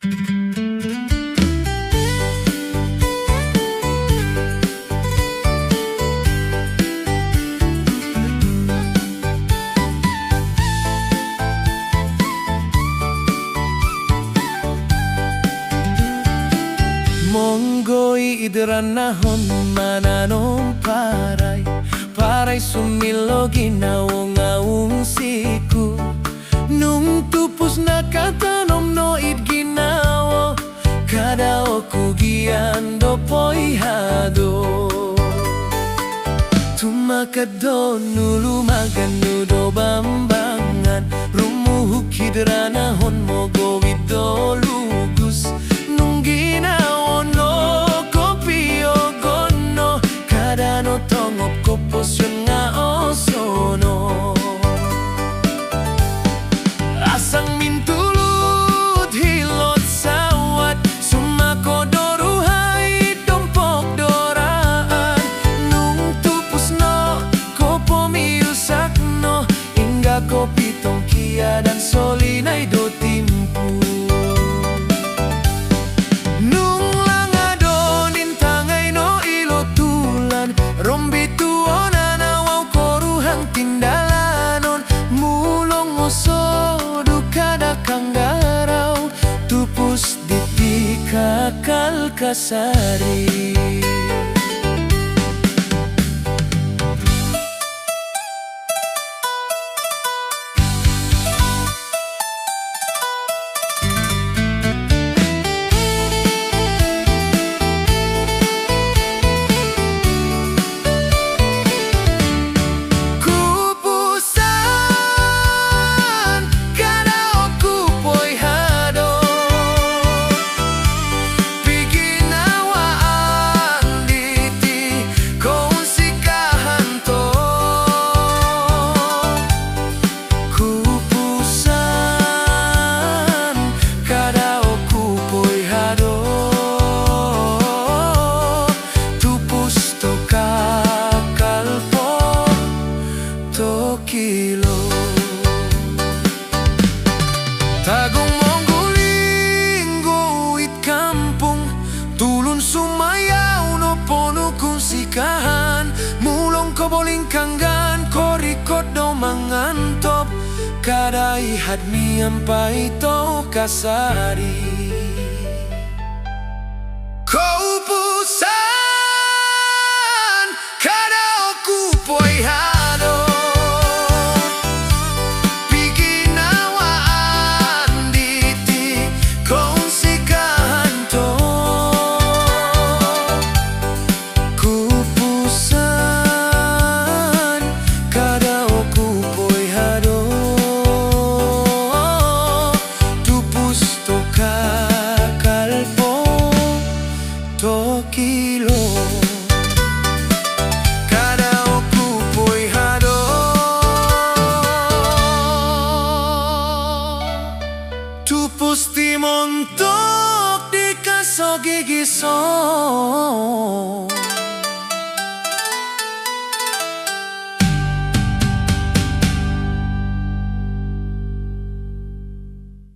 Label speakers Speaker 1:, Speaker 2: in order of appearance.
Speaker 1: Monggoi idranahon mananong paray sumilo ginawong siku nung tupos na katanom no it ginawo kada oku giando poihado tumakado nulu maganudo bambangan rumuhuk idranahon mo gowido lugus nung ginawo no kopio gono kada no tongop koposyon nga osono asang mintulud hilot sawat sumako doruhay dompok doraan nung tupus no kopo miusak no ingga kopitong kia dan solinay do timpu nung langado nintangay no ilotulan rombituon anawaw koruhang tindalanon mulong osodo kada kanggaraw tupus di kakal kasari Tagong mongguling it kampung tulun sumayaw no pono kung sikahan mulong ko boling kanggan korikot do mangantop kadai hadmi ampai to kasari kaupusan kada oku poihado kilo kada oku poihado tupus timontok di kaso gigi so